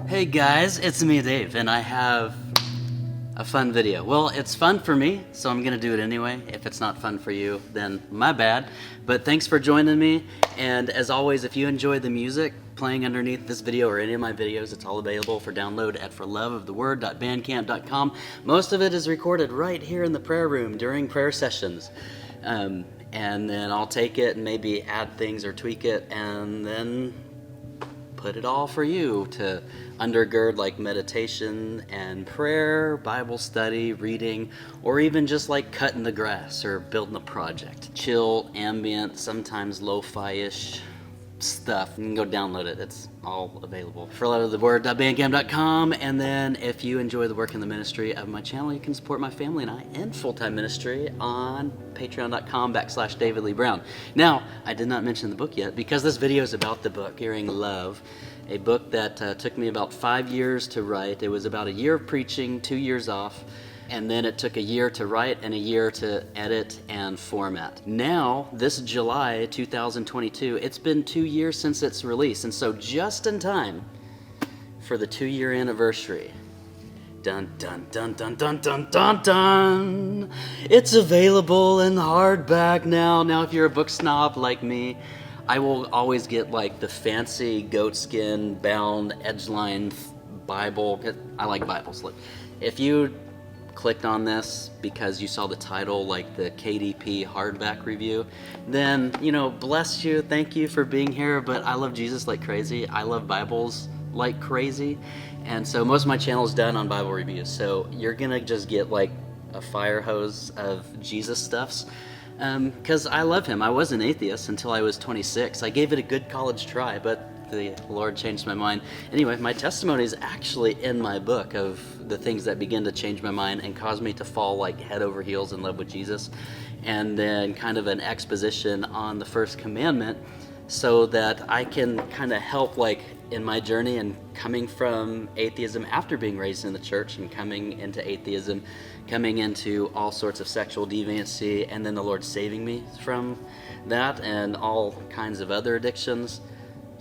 Hey guys, it's me, Dave, and I have a fun video. Well, it's fun for me, so I'm gonna do it anyway. If it's not fun for you, then my bad. But thanks for joining me, and as always, if you enjoy the music playing underneath this video or any of my videos, it's all available for download at forloveoftheword.bandcamp.com. Most of it is recorded right here in the prayer room during prayer sessions. And then I'll take it and maybe add things or tweak it, and then put it all for you to undergird, like meditation and prayer, Bible study, reading, or even just like cutting the grass or building a project. Chill, ambient, sometimes lo-fi-ish stuff. You can go download it. It's all available. forloveoftheword.bandcamp.com. And then if you enjoy the work in the ministry of my channel, you can support my family and I in full-time ministry on patreon.com/David Lee Brown. Now, I did not mention the book yet because this video is about the book, Hearing Love, a book that took me about 5 years to write. It was about a year of preaching, 2 years off, and then it took a year to write and a year to edit and format. Now, this July 2022, it's been 2 years since its release, and so just in time for the 2-year anniversary, dun dun dun dun dun dun dun dun, it's available in hardback now. Now, if you're a book snob like me, I will always get like the fancy goatskin bound edgeline Bible. I like Bibles. Look, if you clicked on this because you saw the title, like the KDP hardback review, then, you know, bless you, thank you for being here, but I love Jesus like crazy. I love Bibles like crazy, and so most of my channel is done on Bible reviews, so you're gonna just get like a fire hose of Jesus stuffs, because I love him. I was an atheist until I was 26. I gave it a good college try, but the Lord changed my mind. Anyway, my testimony is actually in my book of the things that begin to change my mind and cause me to fall like head over heels in love with Jesus, and then kind of an exposition on the first commandment so that I can kind of help like in my journey and coming from atheism after being raised in the church and coming into atheism, coming into all sorts of sexual deviancy, and then the Lord saving me from that and all kinds of other addictions.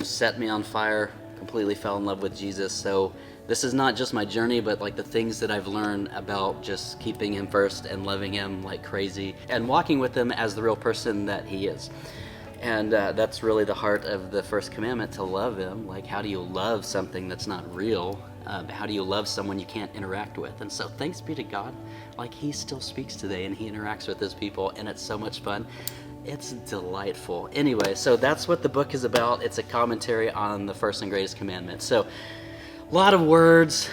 Set me on fire, completely fell in love with Jesus. So this is not just my journey, but like the things that I've learned about just keeping him first and loving him like crazy and walking with him as the real person that he is. And that's really the heart of the first commandment, to love him. Like, how do you love something that's not real? How do you love someone you can't interact with? And so thanks be to God, like he still speaks today and he interacts with his people, and it's so much fun. It's delightful. Anyway, so that's what the book is about. It's a commentary on the first and greatest commandment. So, a lot of words,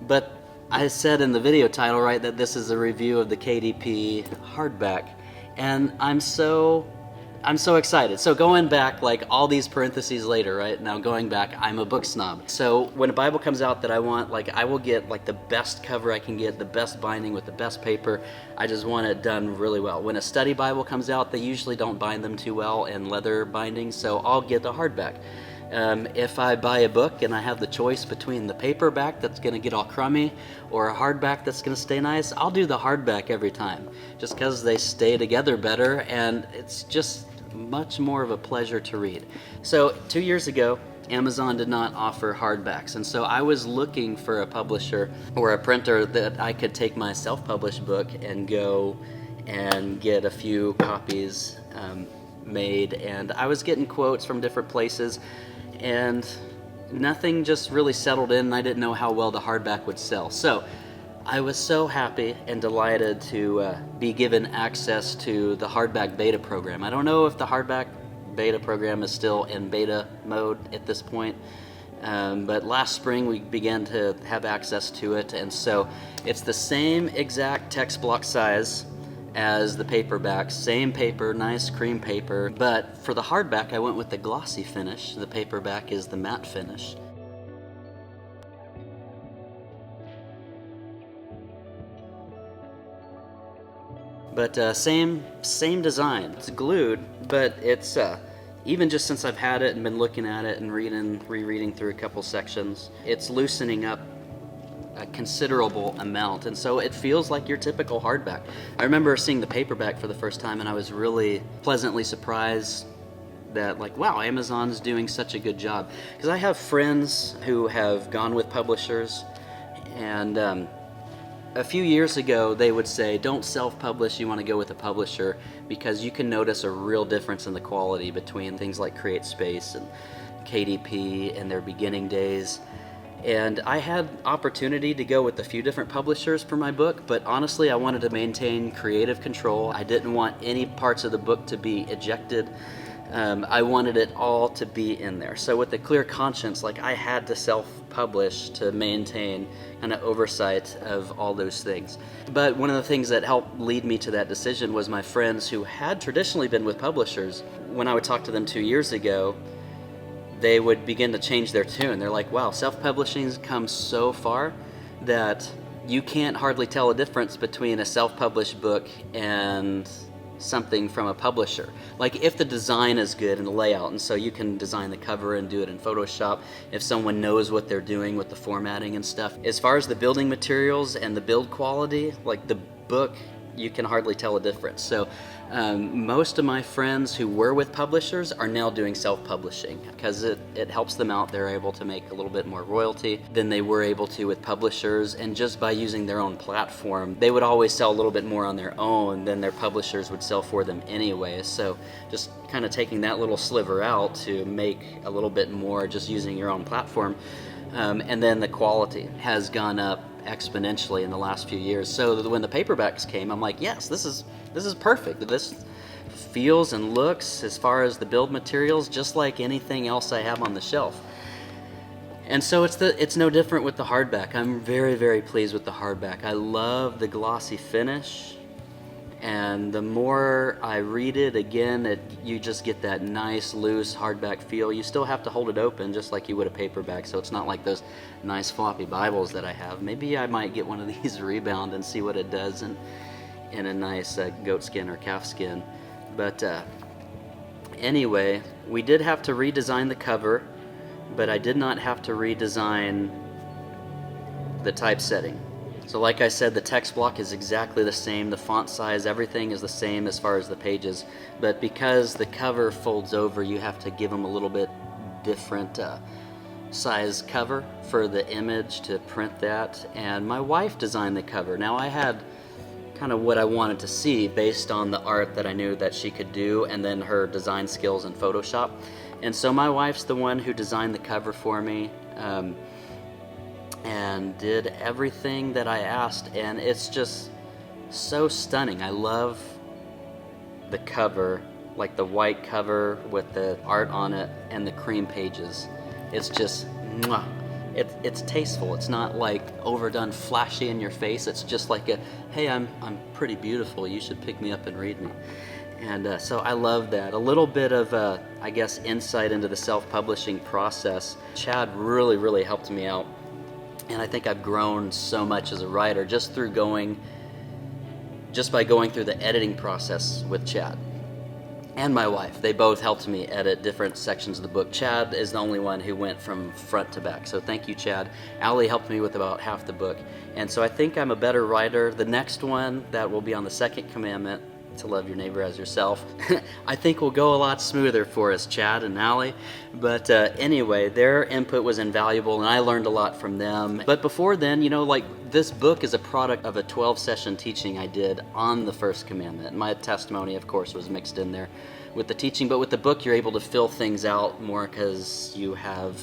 but I said in the video title, right, that this is a review of the KDP hardback, and I'm so excited. So going back, like all these parentheses later, right? Now going back, I'm a book snob. So when a Bible comes out that I want, like I will get like the best cover I can get, the best binding with the best paper. I just want it done really well. When a study Bible comes out, they usually don't bind them too well in leather binding, so I'll get the hardback. If I buy a book and I have the choice between the paperback that's going to get all crummy or a hardback that's going to stay nice, I'll do the hardback every time, just because they stay together better and it's just much more of a pleasure to read. So 2 years ago, Amazon did not offer hardbacks, and so I was looking for a publisher or a printer that I could take my self-published book and go and get a few copies made, and I was getting quotes from different places, and nothing just really settled in, and I didn't know how well the hardback would sell. So I was so happy and delighted to be given access to the hardback beta program. I don't know if the hardback beta program is still in beta mode at this point, but last spring we began to have access to it, and so it's the same exact text block size as the paperback, same paper, nice cream paper, but for the hardback I went with the glossy finish. The paperback is the matte finish. But same design. It's glued, but it's even just since I've had it and been looking at it and rereading through a couple sections, it's loosening up a considerable amount, and so it feels like your typical hardback. I remember seeing the paperback for the first time and I was really pleasantly surprised that like, wow, Amazon's doing such a good job. Because I have friends who have gone with publishers, and a few years ago they would say, don't self-publish, you want to go with a publisher, because you can notice a real difference in the quality between things like CreateSpace and KDP in their beginning days. And I had opportunity to go with a few different publishers for my book, but honestly I wanted to maintain creative control. I didn't want any parts of the book to be ejected. I wanted it all to be in there. So with a clear conscience, like, I had to self-publish to maintain kind of oversight of all those things. But one of the things that helped lead me to that decision was my friends who had traditionally been with publishers. When I would talk to them 2 years ago, they would begin to change their tune. They're like, wow, self-publishing's come so far that you can't hardly tell a difference between a self-published book and something from a publisher. Like, if the design is good and the layout, and so you can design the cover and do it in Photoshop if someone knows what they're doing with the formatting and stuff. As far as the building materials and the build quality, like the book, you can hardly tell a difference. So most of my friends who were with publishers are now doing self-publishing because it helps them out. They're able to make a little bit more royalty than they were able to with publishers, and just by using their own platform, they would always sell a little bit more on their own than their publishers would sell for them anyway. So just kind of taking that little sliver out to make a little bit more just using your own platform. And then the quality has gone up exponentially in the last few years. So when the paperbacks came, I'm like, yes, this is perfect. This feels and looks, as far as the build materials, just like anything else I have on the shelf. And so it's no different with the hardback. I'm very, very pleased with the hardback. I love the glossy finish, and the more I read it again, you just get that nice loose hardback feel. You still have to hold it open just like you would a paperback, so it's not like those nice floppy Bibles that I have. Maybe I might get one of these rebound and see what it does in a nice goat skin or calf skin. But anyway, we did have to redesign the cover, but I did not have to redesign the typesetting. So like I said, the text block is exactly the same, the font size, everything is the same as far as the pages, but because the cover folds over, you have to give them a little bit different size cover for the image to print that. And my wife designed the cover. Now, I had kind of what I wanted to see based on the art that I knew that she could do, and then her design skills in Photoshop. And so my wife's the one who designed the cover for me. And did everything that I asked, and it's just so stunning. I love the cover, like the white cover with the art on it and the cream pages. It's just mwah. It's tasteful. It's not like overdone flashy in your face. It's just like a, hey, I'm pretty beautiful, you should pick me up and read me. And so I love that. A little bit of I guess insight into the self-publishing process. Chad really helped me out. And I think I've grown so much as a writer just by going through the editing process with Chad and my wife. They both helped me edit different sections of the book. Chad is the only one who went from front to back, so thank you, Chad. Allie helped me with about half the book, and so I think I'm a better writer. The next one that will be on the second commandment, to love your neighbor as yourself, I think will go a lot smoother for us, Chad and Allie. But anyway, their input was invaluable, and I learned a lot from them. But before then, like, this book is a product of a 12-session teaching I did on the first commandment. My testimony, of course, was mixed in there with the teaching, but with the book, you're able to fill things out more because you have,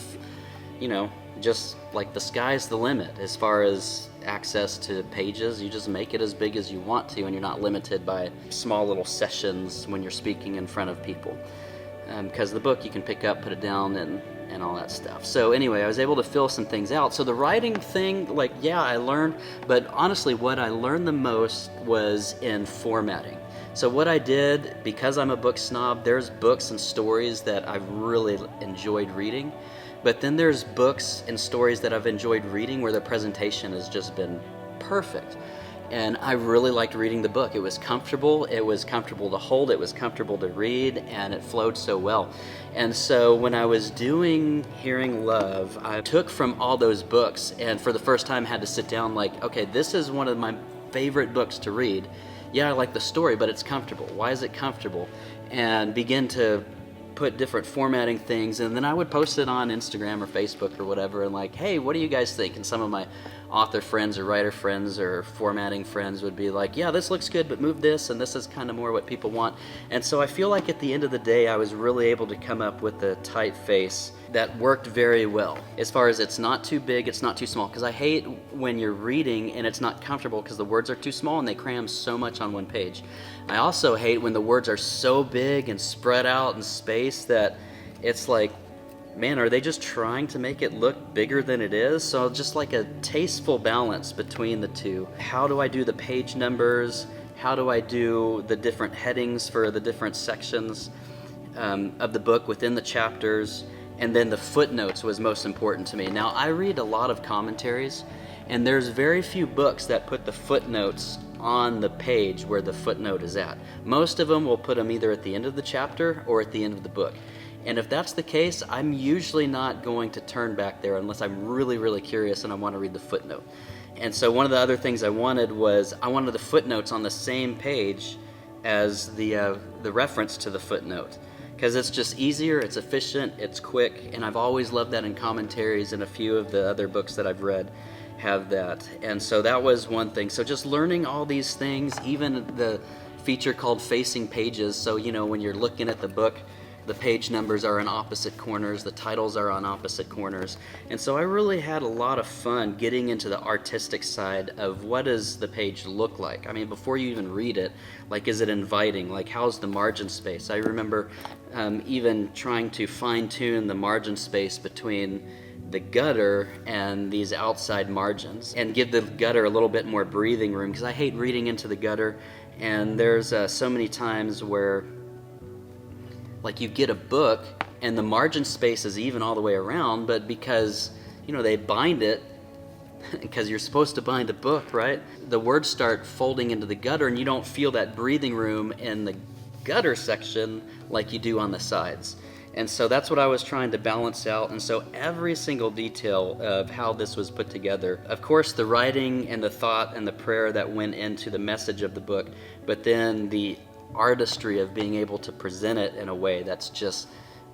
just like the sky's the limit as far as access to pages. You just make it as big as you want to, and you're not limited by small little sessions when you're speaking in front of people. Because the book you can pick up, put it down, and all that stuff. So anyway, I was able to fill some things out. So the writing thing, like, yeah, I learned, but honestly what I learned the most was in formatting. So what I did, because I'm a book snob, there's books and stories that I've really enjoyed reading. But then there's books and stories that I've enjoyed reading where the presentation has just been perfect. And I really liked reading the book. It was comfortable to hold, it was comfortable to read, and it flowed so well. And so when I was doing Hearing Love, I took from all those books, and for the first time had to sit down like, okay, this is one of my favorite books to read. Yeah, I like the story, but it's comfortable. Why is it comfortable? And begin to put different formatting things, and then I would post it on Instagram or Facebook or whatever, and like, hey, what do you guys think? And some of my author friends or writer friends or formatting friends would be like, yeah, this looks good, but move this, and this is kind of more what people want. And so I feel like at the end of the day, I was really able to come up with a typeface that worked very well. As far as it's not too big, it's not too small, because I hate when you're reading and it's not comfortable because the words are too small and they cram so much on one page. I also hate when the words are so big and spread out in space that it's like, man, are they just trying to make it look bigger than it is? So just like a tasteful balance between the two. How do I do the page numbers? How do I do the different headings for the different sections of the book within the chapters? And then the footnotes was most important to me. Now, I read a lot of commentaries, and there's very few books that put the footnotes on the page where the footnote is at. Most of them will put them either at the end of the chapter or at the end of the book. And if that's the case, I'm usually not going to turn back there unless I'm really, really curious and I want to read the footnote. And so one of the other things I wanted was I wanted the footnotes on the same page as the reference to the footnote, because it's just easier, it's efficient, it's quick, and I've always loved that in commentaries, and a few of the other books that I've read have that. And so that was one thing. So just learning all these things, even the feature called facing pages. So, you know, when you're looking at the book, the page numbers are in opposite corners, the titles are on opposite corners. And so I really had a lot of fun getting into the artistic side of what does the page look like. I mean, before you even read it, like, is it inviting? Like, how's the margin space? I remember even trying to fine-tune the margin space between the gutter and these outside margins and give the gutter a little bit more breathing room, because I hate reading into the gutter. And there's so many times where, like, you get a book and the margin space is even all the way around, but because, you know, they bind it, because you're supposed to bind a book, right? The words start folding into the gutter and you don't feel that breathing room in the gutter section like you do on the sides. And so that's what I was trying to balance out. And so every single detail of how this was put together, of course, the writing and the thought and the prayer that went into the message of the book, but then the artistry of being able to present it in a way that's just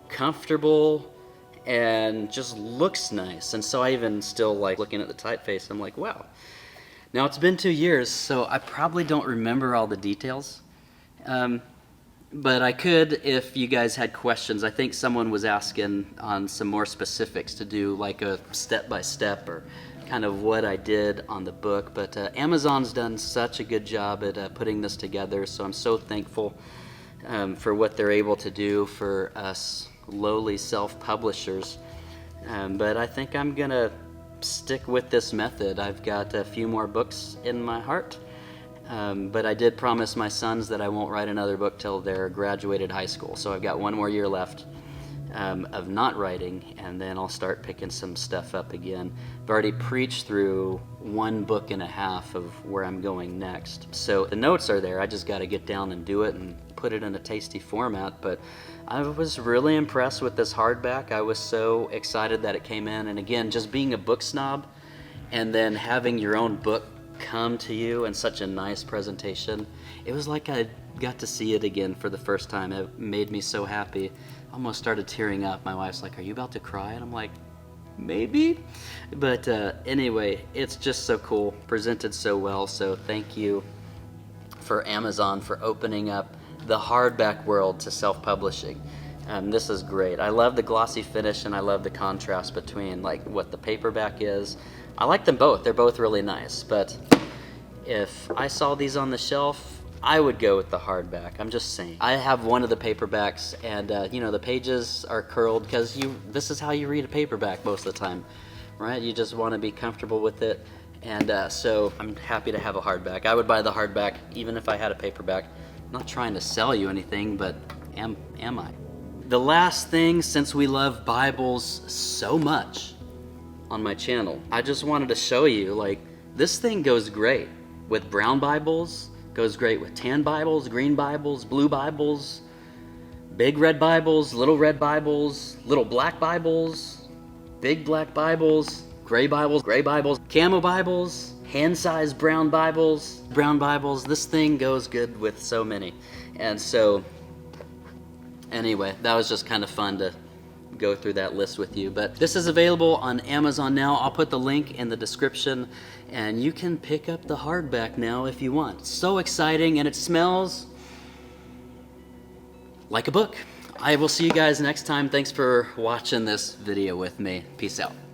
comfortable and just looks nice. And so I even still like looking at the typeface, I'm like, wow. Now it's been 2 years, so I probably don't remember all the details. But I could if you guys had questions. I think someone was asking on some more specifics to do like a step-by-step or kind of what I did on the book. But Amazon's done such a good job at putting this together, so I'm so thankful for what they're able to do for us lowly self-publishers. But I think I'm going to stick with this method. I've got a few more books in my heart. But I did promise my sons that I won't write another book till they're graduated high school. So I've got 1 more year left of not writing, and then I'll start picking some stuff up again. I've already preached through 1 book and a half of where I'm going next. So the notes are there. I just got to get down and do it and put it in a tasty format. But I was really impressed with this hardback. I was so excited that it came in. And again, just being a book snob and then having your own book come to you in such a nice presentation, it was like I got to see it again for the first time. It made me so happy. I almost started tearing up. My wife's like, are you about to cry? And I'm like, maybe. But anyway, it's just so cool, presented so well. So thank you for Amazon for opening up the hardback world to self-publishing. This is great. I love the glossy finish, and I love the contrast between like what the paperback is. I like them both. They're both really nice. But if I saw these on the shelf, I would go with the hardback. I'm just saying. I have one of the paperbacks, and you know, the pages are curled because this is how you read a paperback most of the time, right? You just want to be comfortable with it. And so I'm happy to have a hardback. I would buy the hardback even if I had a paperback. I'm not trying to sell you anything, but am I? The last thing, since we love Bibles so much on my channel, I just wanted to show you, like, this thing goes great with brown Bibles, goes great with tan Bibles, green Bibles, blue Bibles, big red Bibles, little red Bibles, little black Bibles, big black Bibles, gray Bibles, camo Bibles, hand-sized brown Bibles. This thing goes good with so many. And so Anyway, that was just kind of fun to go through that list with you. But this is available on Amazon now. I'll put the link in the description, and you can pick up the hardback now if you want. So exciting, and it smells like a book. I will see you guys next time. Thanks for watching this video with me. Peace out.